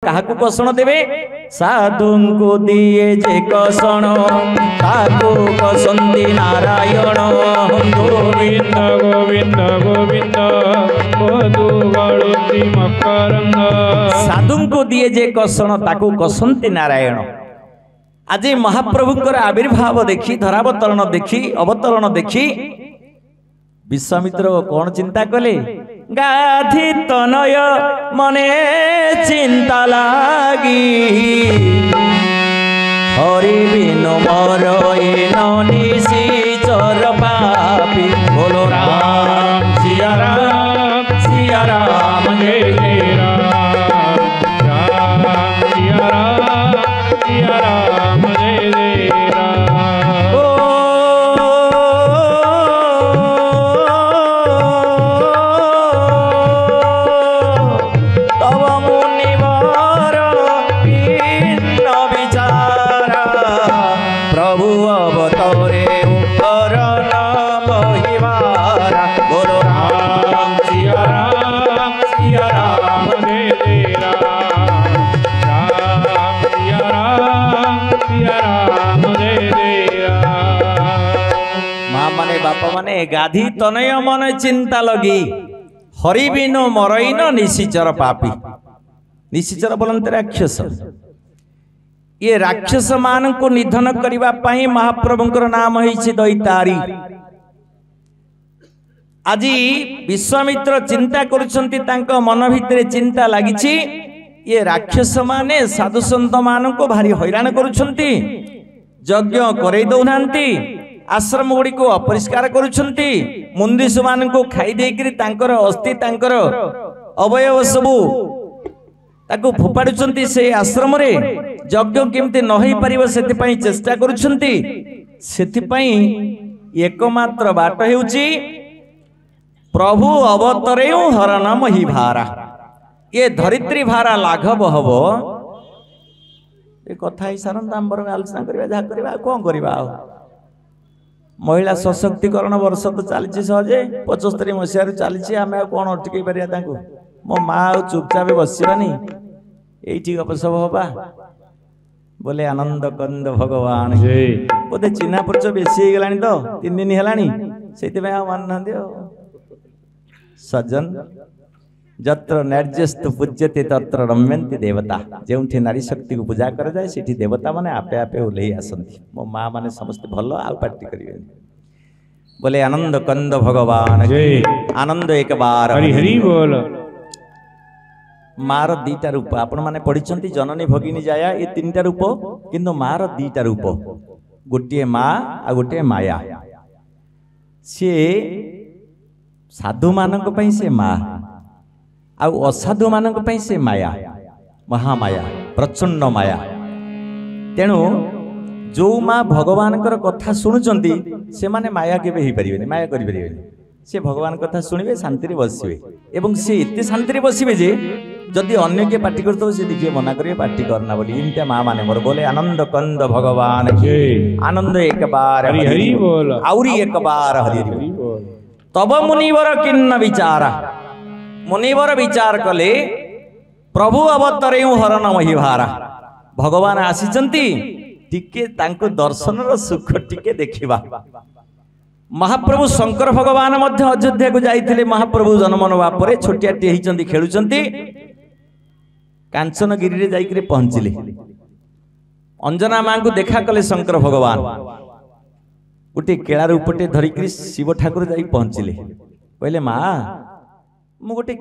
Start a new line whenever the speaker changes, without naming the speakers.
काहाकू कषण देवे साधु को दिए जे कषण ताकू कसंती नारायण
गोविंद गोविंद गोविंद
साधु को दिए जे कषण ताकू कसंती नारायण। आज महाप्रभुंकर आविर्भाव देखी धरावतरण देखी अवतरण देखी विश्वामित्र कौन चिंता कले गाधी तनय मने चिंता लागी हरि बिनु मोर निशिचर पापी बोलो राम सिया राम जय जय
राम सिया राम जय जय राम।
तब मुनिवर भिन्न विचार प्रभु अवतरे ऊपर नाम हिवारा बोलो राम सिया राम
जय जय राम जय जय राम।
माँ माने बापा माने गाधी तनय मन चिंता लगी हरि बिनु मरईन निशिचर पापी। निशिचर बोलते राक्षस। ये राक्षस मान को निधन करिबा पाई महाप्रभुंकर नाम होइछि दैतारी। आजी विश्वामित्र चिंता करुछंती तांक मन भितरे चिंता लागिछि ये राक्षस माने साधु संत मान को भारी हैरान करुछंती यज्ञ करे दउनांती आश्रम गुड़ी को अपरिष्कार करुछंती मुंदिस मान को खाई देकरी तांकर अस्थि तांकर अवयव सबु ताको फोपाडुछंती से आश्रम रे यज्ञ केमते न होई परिबो सेति पई चेष्टा करुछंती। सेति पई एकमात्र बाट हेउची प्रभु अवतरेउ हरण मही भारा। ये धरित्री भारा लाघव हबो ए कथा ही सारन आंबर आलोचना करबा जा करबा कोन करबा। महिला सशक्तिकरण वर्ष तो चली सहजे 75 मसीह चली आम कौन अटकई पार मो माँ चुपचाप बसवानी ये गपसप हवा बोले आनंद कंद भगवान बोधे चिन्हा परिचय बेसी हो गला तो 3 दिन है मानुना सज्जन जत्र नैर्यस्तु पूज्यते तत्र रम्यन्ति देवता जो नारी शक्ति को पूजा कर जाए सेठी देवता माने आपे आपे ओल्लई आसंती। मो माँ माने समस्त भल आ पार्टी करिवे बोले आनंद कंद भगवान आनंद एक बार
हरि हरि बोल।
मार दीटा रूप आपण माने पढ़िचंती जननी भगिनी जाया ये 3टा रूप किंतु मार 2टा रूप गोटे माँ आ गोटे माया। सी साधु मानक पई से माँ आउ असाधु मानक पई से माया महामाया प्रचंड माया। तेणु जो माँ भगवान कथा शुणुचंती से माने माया केबे ही परिबेनी माया करि परिबेनी से भगवान कथा शुणिबे शांति रे बसिबे एवं से एते शांति रे बसिबे जे जदि अन्य के पार्टी करतो से देखिए मना करिए पार्टी करना बोली इनका माँ माने मोर बोले आनंद कंद भगवान के आनंद एक बार
हरि हरि बोल
आउरी एक बार हरि हरि बोल। तब मुनिवर किन्न विचारा मुनिवर विचार कले प्रभु अवतरेउ हरण मही भारा भगवान आसीचंती टिके तांको दर्शन रो सुख टिके देखिबा। महाप्रभु शंकर भगवान मध्य अयोध्या को जाइथिले महाप्रभु जन्म नवा परे छोटिया टे हिचंती खेलुचंती कांचनगिरी रे जाइकरे पहुंचिले अंजना मां को देखा कले शंकर भगवान गोटे केळार उपटे धरिकरी शिव ठाकुर जाई पहुंचिले कहले मां मु गोटे